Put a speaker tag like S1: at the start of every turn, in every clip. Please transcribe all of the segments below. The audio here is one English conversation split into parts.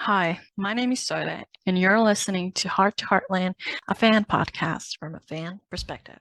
S1: Hi, my name is Soile, and you're listening to Heart to Heartland, a fan podcast from a fan perspective.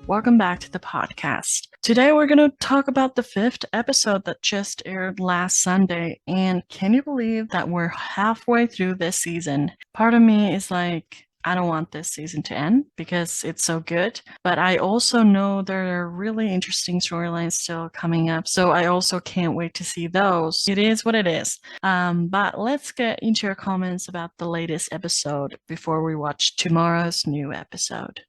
S1: Welcome back to the podcast. Today we're going to talk about the fifth episode that just aired last Sunday, and can you believe that we're halfway through this season? Part of me is like, I don't want this season to end because it's so good, but I also know there are really interesting storylines still coming up, so I also can't wait to see those. It is what it is. But let's get into your comments about the latest episode before we watch tomorrow's new episode.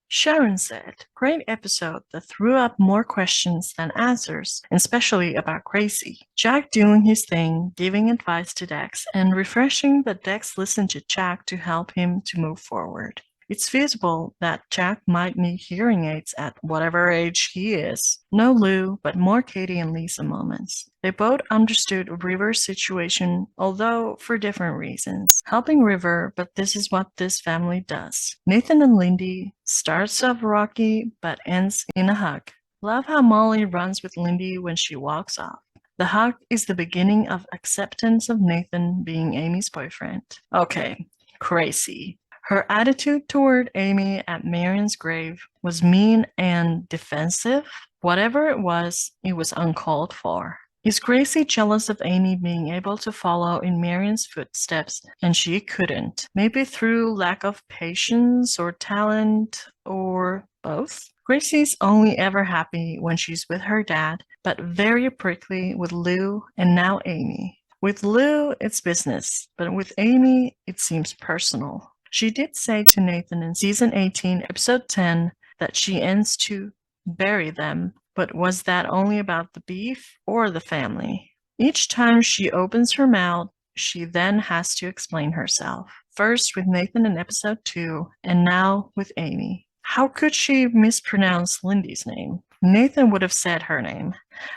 S1: Sharon said, "Great episode that threw up more questions than answers, especially about Gracie. Jack doing his thing, giving advice to Dex, and refreshing that Dex listened to Jack to help him to move forward. It's feasible that Jack might need hearing aids at whatever age he is. No Lou, but more Katie and Lisa moments. They both understood River's situation, although for different reasons. Helping River, but this is what this family does. Nathan and Lindy starts off rocky, but ends in a hug. Love how Molly runs with Lindy when she walks off. The hug is the beginning of acceptance of Nathan being Amy's boyfriend. Okay, crazy. Her attitude toward Amy at Marion's grave was mean and defensive. Whatever it was uncalled for. Is Gracie jealous of Amy being able to follow in Marion's footsteps and she couldn't? Maybe through lack of patience or talent or both? Gracie's only ever happy when she's with her dad, but very prickly with Lou and now Amy. With Lou, it's business, but with Amy, it seems personal. She did say to Nathan in season 18, episode 10, that she ends to bury them, but was that only about the beef or the family? Each time she opens her mouth, she then has to explain herself. First with Nathan in episode 2, and now with Amy. How could she mispronounce Lindy's name? Nathan would have said her name.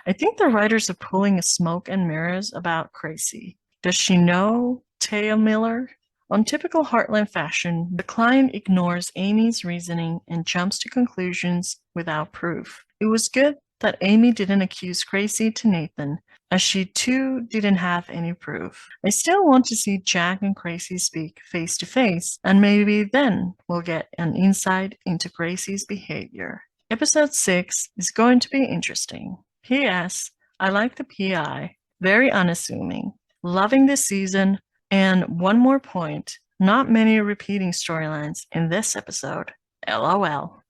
S1: I think the writers are pulling a smoke and mirrors about Gracie. Does she know Taya Miller? On typical Heartland fashion, the client ignores Amy's reasoning and jumps to conclusions without proof. It was good that Amy didn't accuse Gracie to Nathan, as she too didn't have any proof. I still want to see Jack and Gracie speak face to face, and maybe then we'll get an insight into Gracie's behavior. Episode 6 is going to be interesting. P.S. I like the PI. Very unassuming. Loving this season. And one more point, not many repeating storylines in this episode. LOL.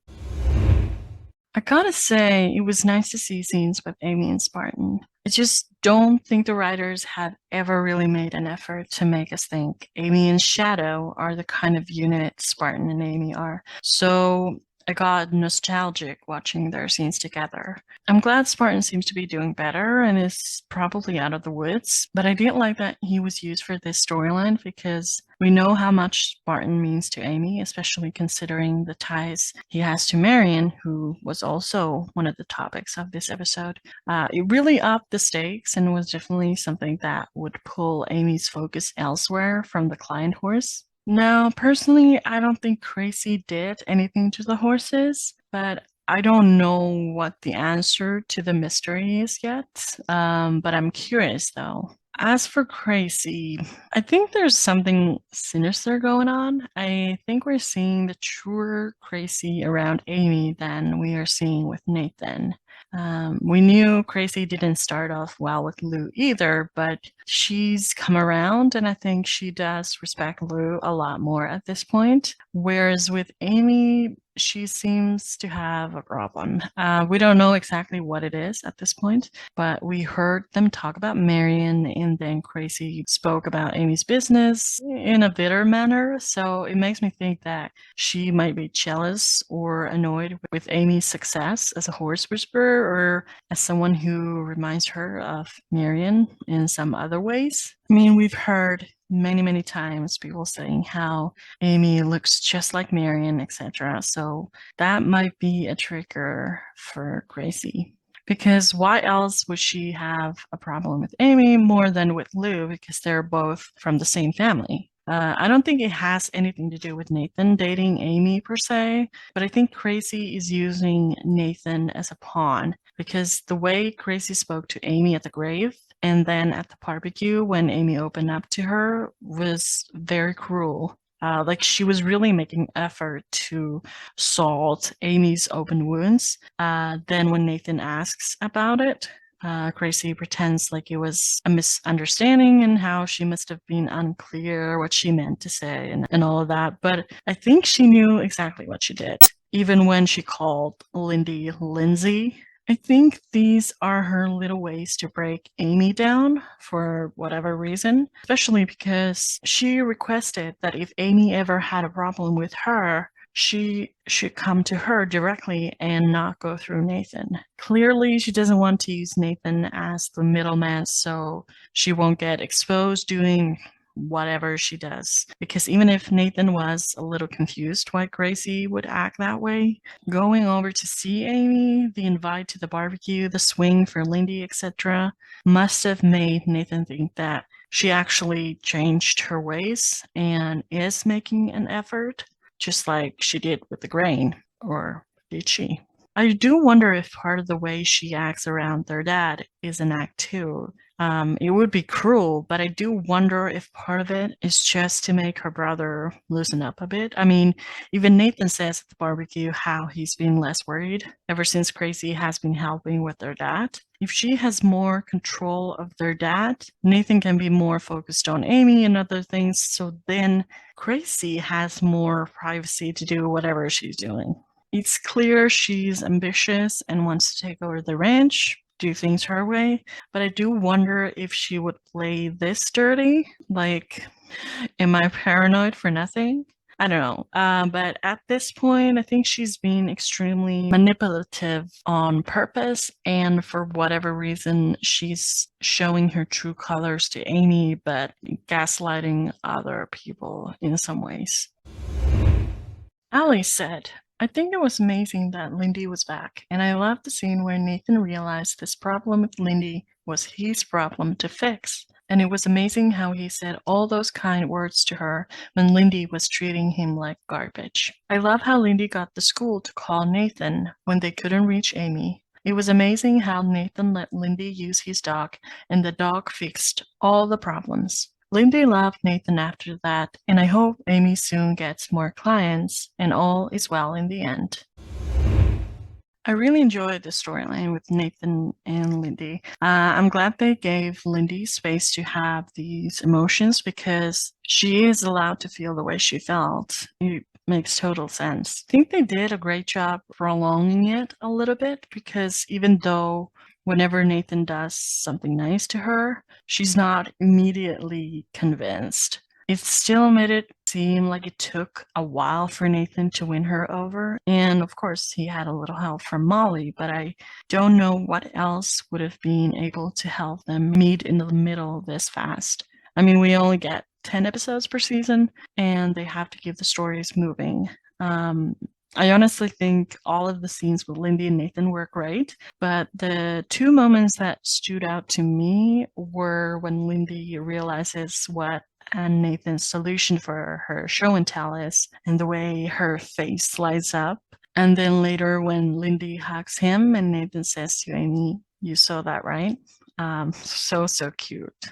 S1: I gotta say, it was nice to see scenes with Amy and Spartan. I just don't think the writers have ever really made an effort to make us think Amy and Shadow are the kind of unit Spartan and Amy are. So I got nostalgic watching their scenes together. I'm glad Spartan seems to be doing better and is probably out of the woods, but I didn't like that he was used for this storyline because we know how much Spartan means to Amy, especially considering the ties he has to Marion, who was also one of the topics of this episode. It really upped the stakes and was definitely something that would pull Amy's focus elsewhere from the client horse. Now, personally, I don't think Gracie did anything to the horses, but I don't know what the answer to the mystery is yet. But I'm curious though. As for Gracie, I think there's something sinister going on. I think we're seeing the truer Gracie around Amy than we are seeing with Nathan. We knew Gracie didn't start off well with Lou either, but she's come around and I think she does respect Lou a lot more at this point. Whereas with Amy, she seems to have a problem. We don't know exactly what it is at this point, but we heard them talk about Marion, and then Gracie spoke about Amy's business in a bitter manner. So it makes me think that she might be jealous or annoyed with Amy's success as a horse whisperer or as someone who reminds her of Marion in some other other ways. I mean, we've heard many times people saying how Amy looks just like Marion, etc. So that might be a trigger for Gracie. Because why else would she have a problem with Amy more than with Lou? Because they're both from the same family. I don't think it has anything to do with Nathan dating Amy per se, but I think Gracie is using Nathan as a pawn because the way Gracie spoke to Amy at the grave and then at the barbecue when Amy opened up to her was very cruel. Like she was really making effort to salt Amy's open wounds. Then when Nathan asks about it, Gracie pretends like it was a misunderstanding and how she must have been unclear what she meant to say and all of that. But I think she knew exactly what she did, even when she called Lindy Lindsay. I think these are her little ways to break Amy down for whatever reason, especially because she requested that if Amy ever had a problem with her, she should come to her directly and not go through Nathan. Clearly, she doesn't want to use Nathan as the middleman so she won't get exposed doing whatever she does. Because even if Nathan was a little confused why Gracie would act that way, going over to see Amy, the invite to the barbecue, the swing for Lindy, etc., must have made Nathan think that she actually changed her ways and is making an effort, just like she did with the grain. Or did she? I do wonder if part of the way she acts around their dad is an act too. It would be cruel, but I do wonder if part of it is just to make her brother loosen up a bit. I mean, even Nathan says at the barbecue how he's been less worried ever since Gracie has been helping with their dad. If she has more control of their dad, Nathan can be more focused on Amy and other things, so then Gracie has more privacy to do whatever she's doing. It's clear she's ambitious and wants to take over the ranch, do things her way, but I do wonder if she would play this dirty. Like, am I paranoid for nothing? I don't know. But at this point, I think she's being extremely manipulative on purpose, and for whatever reason, she's showing her true colors to Amy, but gaslighting other people in some ways. Ali said, I think it was amazing that Lindy was back, and I loved the scene where Nathan realized this problem with Lindy was his problem to fix. And it was amazing how he said all those kind words to her when Lindy was treating him like garbage. I love how Lindy got the school to call Nathan when they couldn't reach Amy. It was amazing how Nathan let Lindy use his dog, and the dog fixed all the problems. Lindy loved Nathan after that, and I hope Amy soon gets more clients and all is well in the end. I really enjoyed the storyline with Nathan and Lindy. I'm glad they gave Lindy space to have these emotions because she is allowed to feel the way she felt. It makes total sense. I think they did a great job prolonging it a little bit because even though whenever Nathan does something nice to her, she's not immediately convinced. It still made it seem like it took a while for Nathan to win her over. And of course, he had a little help from Molly, but I don't know what else would have been able to help them meet in the middle this fast. I mean, we only get 10 episodes per season, and they have to keep the stories moving. I honestly think all of the scenes with Lindy and Nathan were great, but the two moments that stood out to me were when Lindy realizes what and Nathan's solution for her show and tell is, and the way her face lights up. And then later when Lindy hugs him and Nathan says to Amy, you saw that, right? So cute.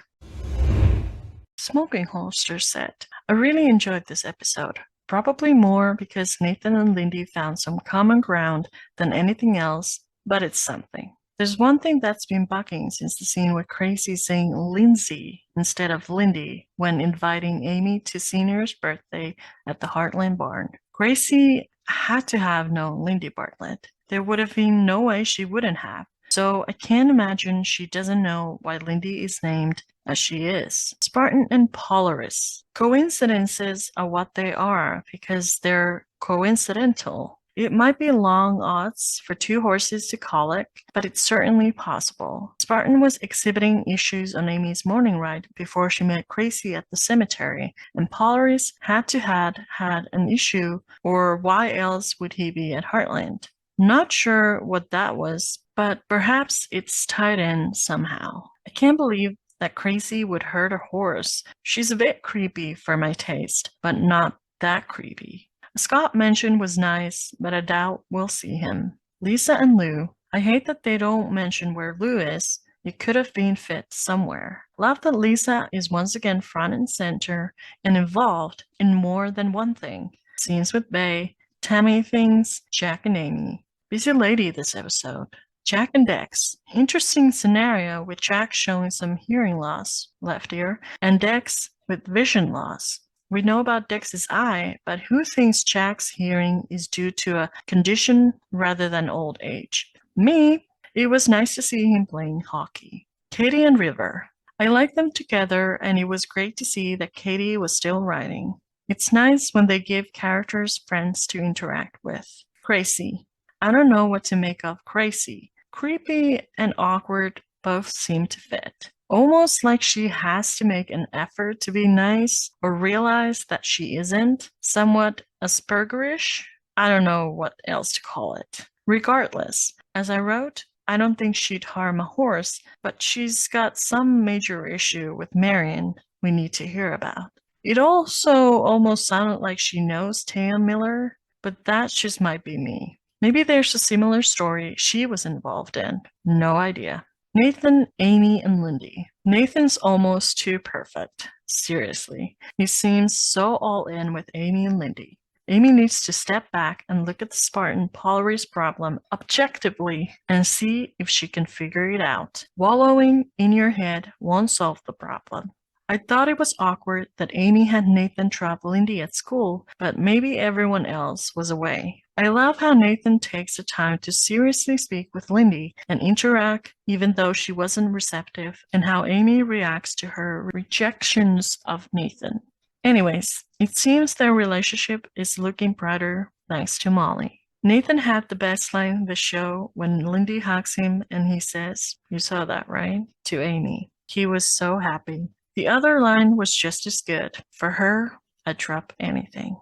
S1: Smoking Holster said, I really enjoyed this episode. Probably more because Nathan and Lindy found some common ground than anything else, but it's something. There's one thing that's been bugging since the scene with Crazy saying Lindsay instead of Lindy when inviting Amy to Senior's birthday at the Heartland barn. Gracie had to have known Lindy Bartlett. There would have been no way she wouldn't have. So I can't imagine she doesn't know why Lindy is named as she is. Spartan and Polaris. Coincidences are what they are because they're coincidental. It might be long odds for two horses to colic, but it's certainly possible. Spartan was exhibiting issues on Amy's morning ride before she met Gracie at the cemetery, and Polaris had to had an issue, or why else would he be at Heartland? Not sure what that was, but perhaps it's tied in somehow. I can't believe that Gracie would hurt a horse. She's a bit creepy for my taste, but not that creepy. Scott mentioned was nice, but I doubt we'll see him. Lisa and Lou. I hate that they don't mention where Lou is. It could have been fit somewhere. Love that Lisa is once again front and center and involved in more than one thing. Scenes with Bay, Tammy things, Jack and Amy. Busy lady this episode. Jack and Dex. Interesting scenario with Jack showing some hearing loss, left ear, and Dex with vision loss. We know about Dex's eye, but who thinks Jack's hearing is due to a condition rather than old age? Me. It was nice to see him playing hockey. Katie and River. I like them together, and it was great to see that Katie was still writing. It's nice when they give characters friends to interact with. Gracie. I don't know what to make of Gracie. Creepy and awkward both seem to fit. Almost like she has to make an effort to be nice or realize that she isn't. Somewhat Aspergerish? I don't know what else to call it. Regardless, as I wrote, I don't think she'd harm a horse, but she's got some major issue with Marion we need to hear about. It also almost sounded like she knows Taya Miller, but that just might be me. Maybe there's a similar story she was involved in. No idea. Nathan, Amy, and Lindy. Nathan's almost too perfect. Seriously. He seems so all in with Amy and Lindy. Amy needs to step back and look at the Spartan Polaris problem objectively and see if she can figure it out. Wallowing in your head won't solve the problem. I thought it was awkward that Amy had Nathan drop Lindy at school, but maybe everyone else was away. I love how Nathan takes the time to seriously speak with Lindy and interact even though she wasn't receptive, and how Amy reacts to her rejections of Nathan. Anyways, it seems their relationship is looking brighter thanks to Molly. Nathan had the best line in the show when Lindy hugs him and he says, "You saw that, right?" to Amy. He was so happy. The other line was just as good. For her, I'd drop anything.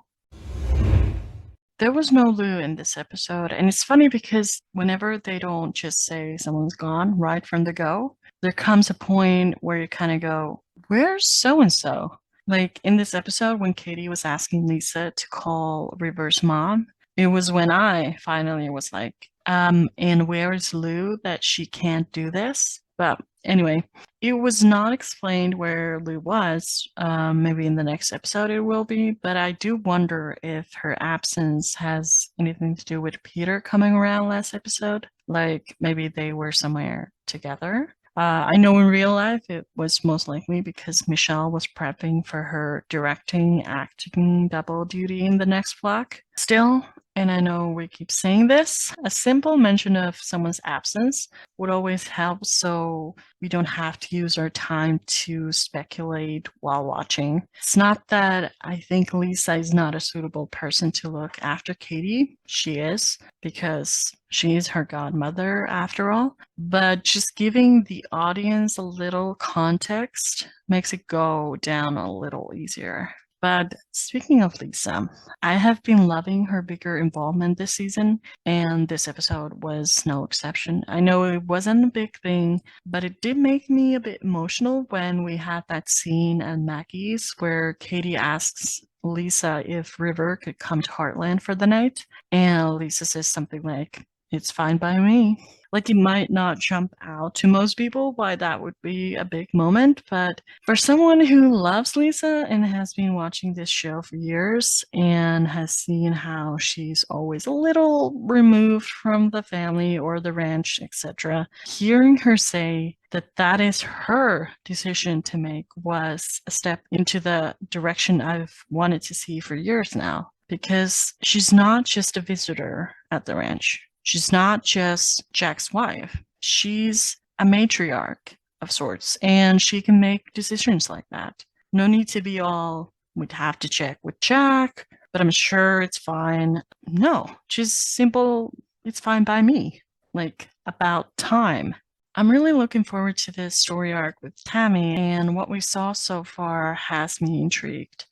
S1: There was no Lou in this episode, and it's funny because whenever they don't just say someone's gone right from the go, there comes a point where you kind of go, where's so-and-so? Like in this episode when Katie was asking Lisa to call River's mom, it was when I finally was like, and where is Lou that she can't do this? But anyway, it was not explained where Lou was. Maybe in the next episode it will be, but I do wonder if her absence has anything to do with Peter coming around last episode. Like maybe they were somewhere together. I know in real life it was most likely because Michelle was prepping for her directing, acting double duty in the next block. Still, and I know we keep saying this, a simple mention of someone's absence would always help so we don't have to use our time to speculate while watching. It's not that I think Lisa is not a suitable person to look after Katie. She is, because she is her godmother after all. But just giving the audience a little context makes it go down a little easier. But speaking of Lisa, I have been loving her bigger involvement this season, and this episode was no exception. I know it wasn't a big thing, but it did make me a bit emotional when we had that scene at Maggie's where Katie asks Lisa if River could come to Heartland for the night, and Lisa says something like, "It's fine by me." Like it might not jump out to most people why that would be a big moment, but for someone who loves Lisa and has been watching this show for years and has seen how she's always a little removed from the family or the ranch, etc., hearing her say that that is her decision to make was a step into the direction I've wanted to see for years now, because she's not just a visitor at the ranch. She's not just Jack's wife. She's a matriarch of sorts, and she can make decisions like that. No need to be all, we'd have to check with Jack, but I'm sure it's fine. No, just simple, it's fine by me. Like, about time. I'm really looking forward to this story arc with Tammy, and what we saw so far has me intrigued.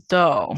S1: Though,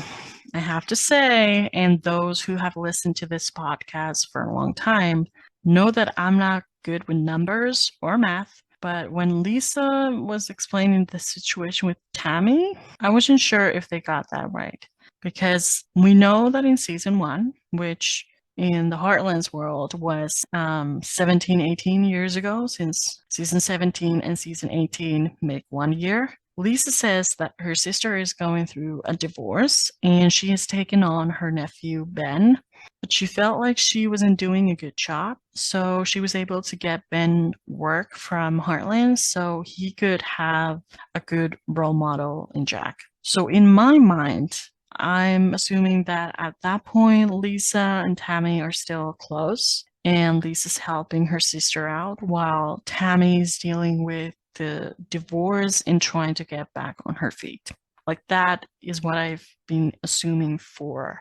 S1: I have to say, and those who have listened to this podcast for a long time know that I'm not good with numbers or math. But when Lisa was explaining the situation with Tammy, I wasn't sure if they got that right. Because we know that in season 1, which in the Heartlands world was 17, 18 years ago, since season 17 and season 18 make 1 year. Lisa says that her sister is going through a divorce and she has taken on her nephew Ben, but she felt like she wasn't doing a good job. So she was able to get Ben work from Heartland so he could have a good role model in Jack. So in my mind, I'm assuming that at that point, Lisa and Tammy are still close, and Lisa's helping her sister out while Tammy's dealing with the divorce and trying to get back on her feet. Like, that is what I've been assuming for,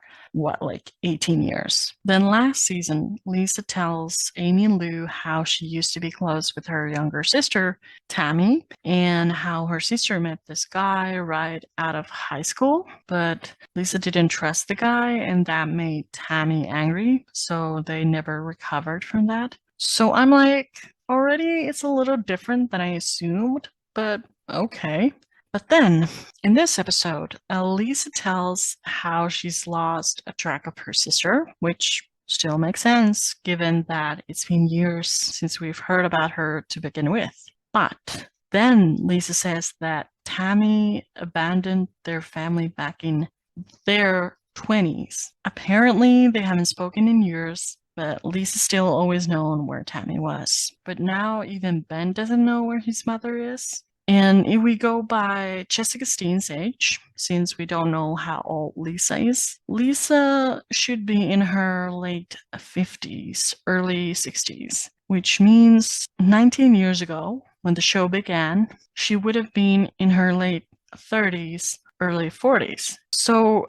S1: 18 years. Then last season, Lisa tells Amy and Lou how she used to be close with her younger sister, Tammy, and how her sister met this guy right out of high school, but Lisa didn't trust the guy, and that made Tammy angry, so they never recovered from that. So I'm like, already it's a little different than I assumed, but okay. But then, in this episode, Lisa tells how she's lost a track of her sister, which still makes sense given that it's been years since we've heard about her to begin with. But then Lisa says that Tammy abandoned their family back in their 20s. Apparently, they haven't spoken in years, but Lisa's still always known where Tammy was. But now even Ben doesn't know where his mother is. And if we go by Jessica Steen's age, since we don't know how old Lisa is, Lisa should be in her late 50s, early 60s, which means 19 years ago, when the show began, she would have been in her late 30s, early 40s. So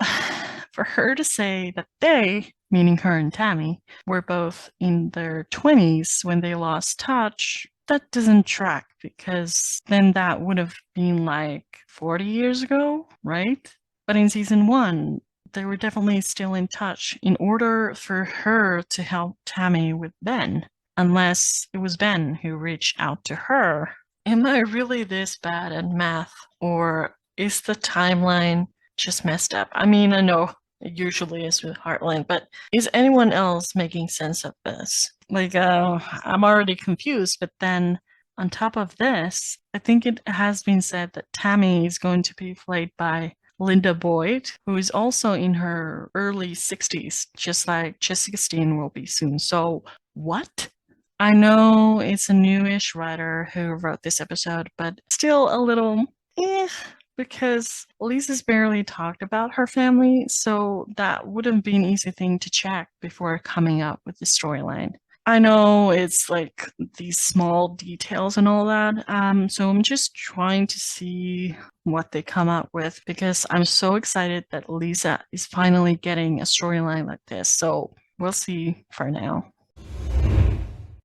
S1: for her to say that they, meaning her and Tammy, were both in their 20s when they lost touch, that doesn't track, because then that would have been like 40 years ago, right? But in season 1, they were definitely still in touch in order for her to help Tammy with Ben, unless it was Ben who reached out to her. Am I really this bad at math, or is the timeline just messed up? I mean, I know it usually is with Heartland, but is anyone else making sense of this? I'm already confused, but then on top of this, I think it has been said that Tammy is going to be played by Linda Boyd, who is also in her early 60s, just like Jessica Steen will be soon. So, what? I know it's a newish writer who wrote this episode, but still a little because Lisa's barely talked about her family, so that would have been an easy thing to check before coming up with the storyline. I know it's like these small details and all that, so I'm just trying to see what they come up with, because I'm so excited that Lisa is finally getting a storyline like this, so we'll see for now.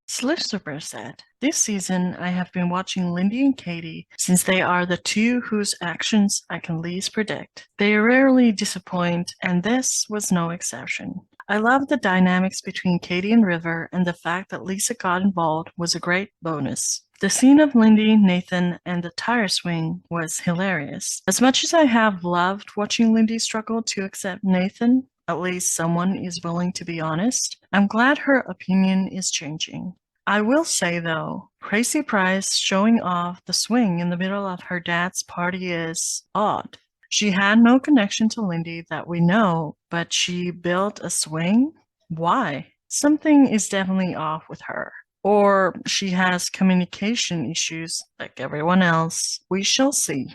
S1: Slipstopper said, "This season I have been watching Lindy and Katie since they are the two whose actions I can least predict. They rarely disappoint, and this was no exception. I love the dynamics between Katie and River, and the fact that Lisa got involved was a great bonus. The scene of Lindy, Nathan, and the tire swing was hilarious. As much as I have loved watching Lindy struggle to accept Nathan, at least someone is willing to be honest, I'm glad her opinion is changing. I will say, though, Crazy Price showing off the swing in the middle of her dad's party is odd. She had no connection to Lindy that we know, but she built a swing? Why? Something is definitely off with her. Or she has communication issues like everyone else. We shall see."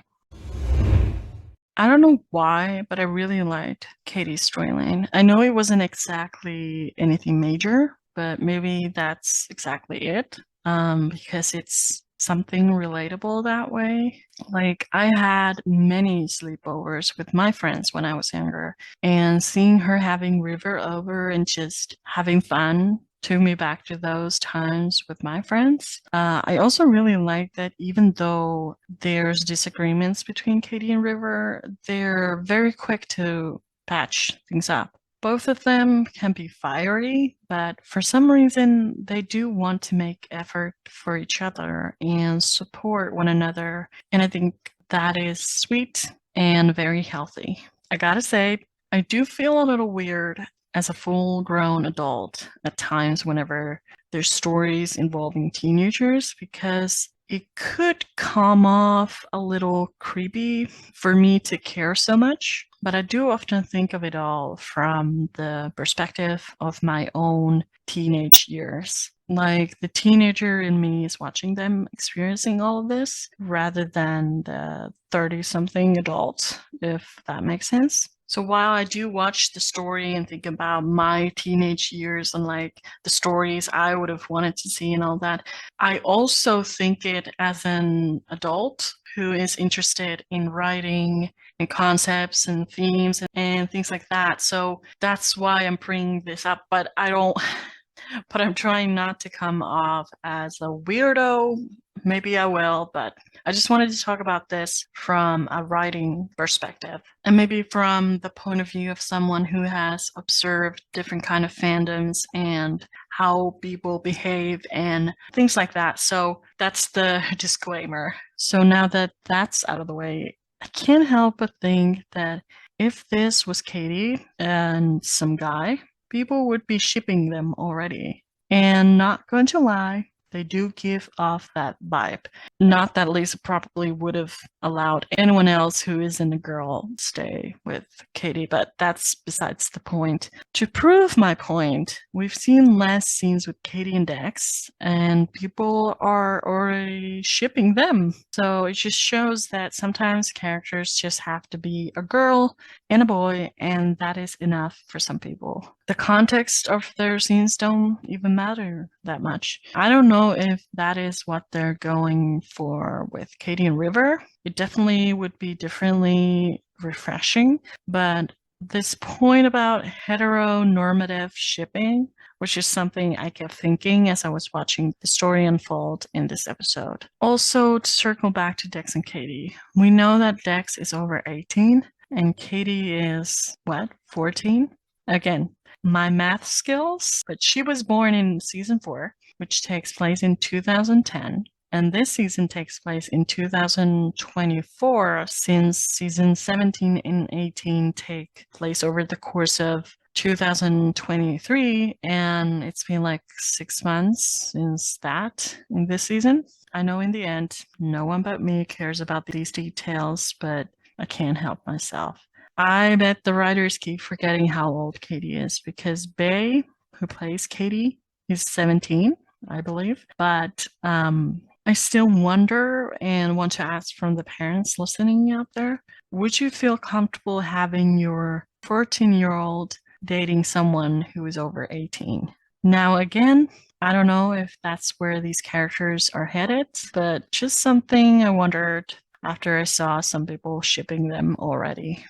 S1: I don't know why, but I really liked Katie's storyline. I know it wasn't exactly anything major, but maybe that's exactly it. Because it's something relatable that way. Like, I had many sleepovers with my friends when I was younger, and seeing her having River over and just having fun took me back to those times with my friends. I also really like that even though there's disagreements between Katie and River, they're very quick to patch things up. Both of them can be fiery, but for some reason, they do want to make effort for each other and support one another. And I think that is sweet and very healthy. I gotta say, I do feel a little weird as a full-grown adult at times whenever there's stories involving teenagers because it could come off a little creepy for me to care so much. But I do often think of it all from the perspective of my own teenage years. Like the teenager in me is watching them experiencing all of this rather than the 30-something adult, if that makes sense. So while I do watch the story and think about my teenage years and like the stories I would have wanted to see and all that, I also think it as an adult who is interested in writing and concepts and themes and things like that. So that's why I'm bringing this up, but I'm trying not to come off as a weirdo. Maybe I will, but I just wanted to talk about this from a writing perspective and maybe from the point of view of someone who has observed different kind of fandoms and how people behave and things like that. So that's the disclaimer. So now that that's out of the way, I can't help but think that if this was Katie and some guy, people would be shipping them already. And not going to lie, they do give off that vibe. Not that Lisa probably would have allowed anyone else who isn't a girl stay with Katie, but that's besides the point. To prove my point, we've seen less scenes with Katie and Dex, and people are already shipping them. So it just shows that sometimes characters just have to be a girl and a boy, and that is enough for some people. The context of their scenes don't even matter that much. I don't know if that is what they're going for with Katie and River. It definitely would be differently refreshing, but this point about heteronormative shipping, which is something I kept thinking as I was watching the story unfold in this episode. Also, to circle back to Dex and Katie, we know that Dex is over 18 and Katie is, what, 14? Again, my math skills, but she was born in season 4, which takes place in 2010. And this season takes place in 2024, since season 17 and 18 take place over the course of 2023, and it's been like 6 months since that in this season. I know in the end, no one but me cares about these details, but I can't help myself. I bet the writers keep forgetting how old Katie is because Bae, who plays Katie, is 17, I believe. But I still wonder and want to ask from the parents listening out there, would you feel comfortable having your 14-year-old dating someone who is over 18? Now, again, I don't know if that's where these characters are headed, but just something I wondered after I saw some people shipping them already.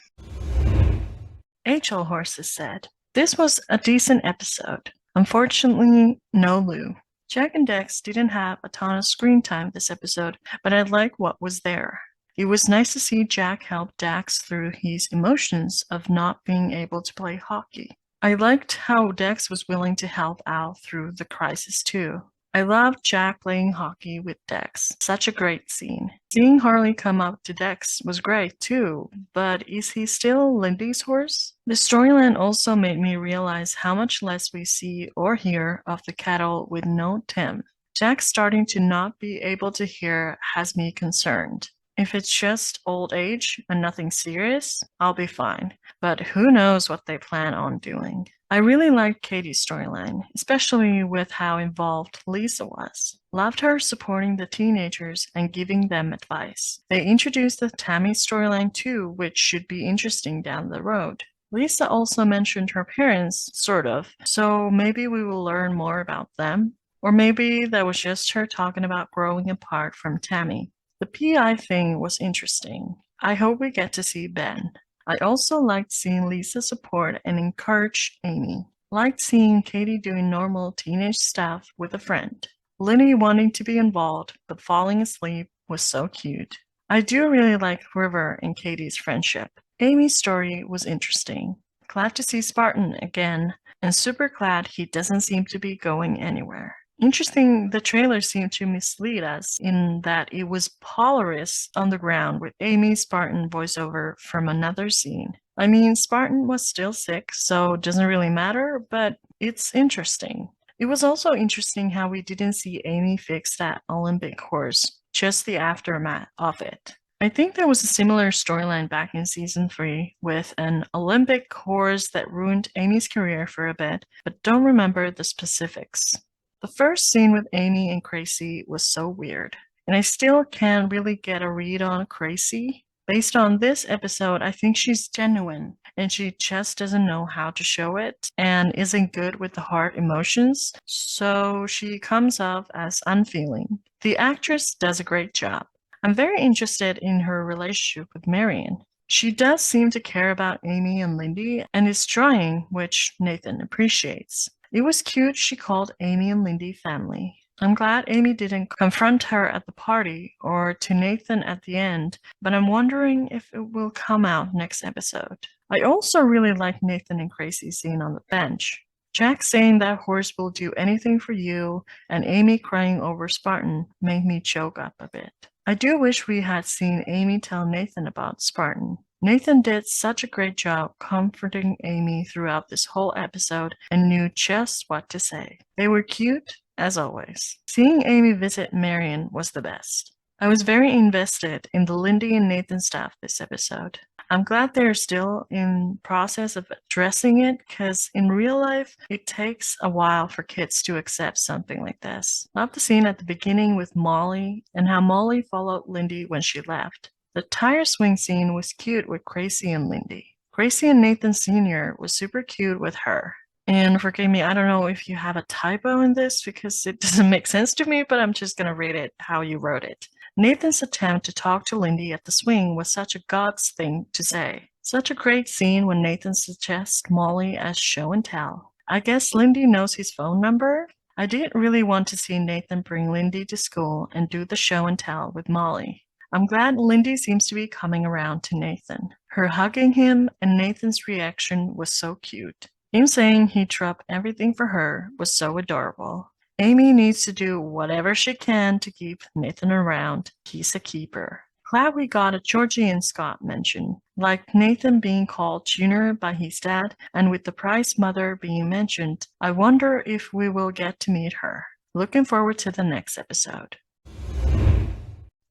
S1: HL Horses said, "This was a decent episode. Unfortunately, no Lou. Jack and Dex didn't have a ton of screen time this episode, but I like what was there. It was nice to see Jack help Dax through his emotions of not being able to play hockey. I liked how Dex was willing to help out through the crisis too. I loved Jack playing hockey with Dex. Such a great scene. Seeing Harley come up to Dex was great too, but is he still Lindy's horse? The storyline also made me realize how much less we see or hear of the cattle with no Tim. Jack starting to not be able to hear has me concerned. If it's just old age and nothing serious, I'll be fine. But who knows what they plan on doing. I really liked Katie's storyline, especially with how involved Lisa was. Loved her supporting the teenagers and giving them advice. They introduced the Tammy storyline too, which should be interesting down the road. Lisa also mentioned her parents, sort of, so maybe we will learn more about them. Or maybe that was just her talking about growing apart from Tammy. The PI thing was interesting. I hope we get to see Ben. I also liked seeing Lisa support and encourage Amy. Liked seeing Katie doing normal teenage stuff with a friend. Linny wanting to be involved but falling asleep was so cute. I do really like River and Katie's friendship. Amy's story was interesting. Glad to see Spartan again, and super glad he doesn't seem to be going anywhere. Interesting, the trailer seemed to mislead us in that it was Polaris on the ground with Amy Spartan voiceover from another scene. I mean, Spartan was still sick, so it doesn't really matter, but it's interesting. It was also interesting how we didn't see Amy fix that Olympic horse, just the aftermath of it. I think there was a similar storyline back in season 3 with an Olympic horse that ruined Amy's career for a bit, but don't remember the specifics. The first scene with Amy and Gracie was so weird, and I still can't really get a read on Gracie. Based on this episode, I think she's genuine and she just doesn't know how to show it and isn't good with the hard emotions, so she comes off as unfeeling. The actress does a great job. I'm very interested in her relationship with Marion. She does seem to care about Amy and Lindy and is trying, which Nathan appreciates. It was cute she called Amy and Lindy family. I'm glad Amy didn't confront her at the party or to Nathan at the end, but I'm wondering if it will come out next episode. I also really like Nathan and Gracie scene on the bench. Jack saying that horse will do anything for you and Amy crying over Spartan made me choke up a bit. I do wish we had seen Amy tell Nathan about Spartan. Nathan did such a great job comforting Amy throughout this whole episode and knew just what to say. They were cute, as always. Seeing Amy visit Marion was the best. I was very invested in the Lindy and Nathan stuff this episode. I'm glad they're still in process of addressing it because in real life, it takes a while for kids to accept something like this. Love the scene at the beginning with Molly and how Molly followed Lindy when she left. The tire swing scene was cute with Gracie and Lindy. Gracie and Nathan Sr. was super cute with her. And forgive me, I don't know if you have a typo in this because it doesn't make sense to me, but I'm just going to read it how you wrote it. Nathan's attempt to talk to Lindy at the swing was such a God's thing to say. Such a great scene when Nathan suggests Molly as show and tell. I guess Lindy knows his phone number. I didn't really want to see Nathan bring Lindy to school and do the show and tell with Molly. I'm glad Lindy seems to be coming around to Nathan. Her hugging him and Nathan's reaction was so cute. Him saying he'd drop everything for her was so adorable. Amy needs to do whatever she can to keep Nathan around. He's a keeper. Glad we got a Georgie and Scott mention, like Nathan being called Junior by his dad, and with the Price mother being mentioned, I wonder if we will get to meet her. Looking forward to the next episode.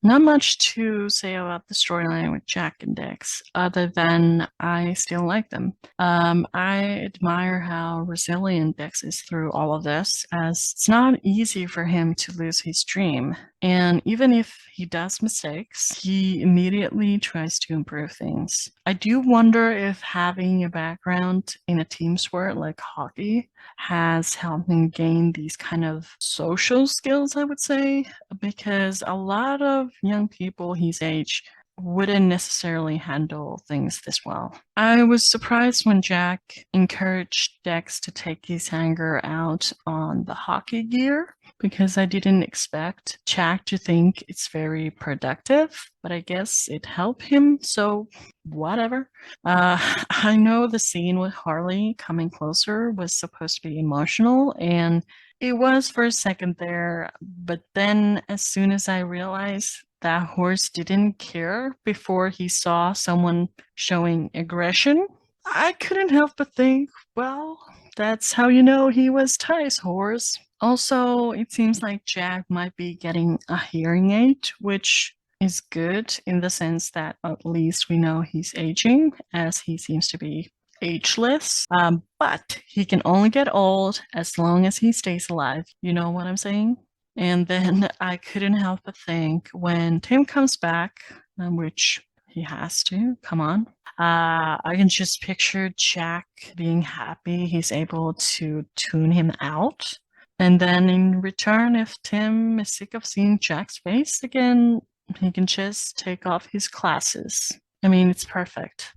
S1: Not much to say about the storyline with Jack and Dex, other than I still like them. I admire how resilient Dex is through all of this, as it's not easy for him to lose his dream. And even if he does mistakes, he immediately tries to improve things. I do wonder if having a background in a team sport like hockey has helped him gain these kind of social skills, I would say, because a lot of young people his age wouldn't necessarily handle things this well. I was surprised when Jack encouraged Dex to take his anger out on the hockey gear because I didn't expect Jack to think it's very productive, but I guess it helped him, so whatever. I know the scene with Harley coming closer was supposed to be emotional, and it was for a second there, but then as soon as I realized that horse didn't care before he saw someone showing aggression, I couldn't help but think, well, that's how you know he was Ty's horse. Also, it seems like Jack might be getting a hearing aid, which is good in the sense that at least we know he's aging, as he seems to be ageless. But he can only get old as long as he stays alive. You know what I'm saying? And then I couldn't help but think when Tim comes back, which he has to, come on. I can just picture Jack being happy he's able to tune him out. And then in return, if Tim is sick of seeing Jack's face again, he can just take off his glasses. I mean, it's perfect.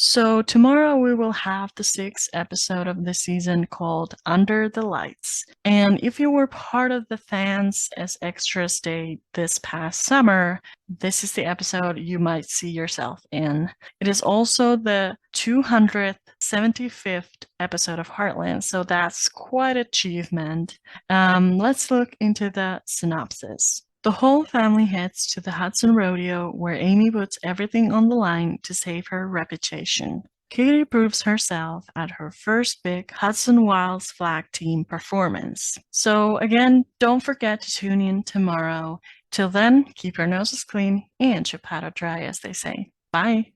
S1: So tomorrow we will have the 6th episode of the season called Under the Lights. And if you were part of the fans as extras day this past summer, this is the episode you might see yourself in. It is also the 275th episode of Heartland, so that's quite an achievement. Let's look into the synopsis. The whole family heads to the Hudson Rodeo, where Amy puts everything on the line to save her reputation. Katie proves herself at her first big Hudson Wilds flag team performance. So again, don't forget to tune in tomorrow. Till then, keep your noses clean and your powder dry, as they say. Bye!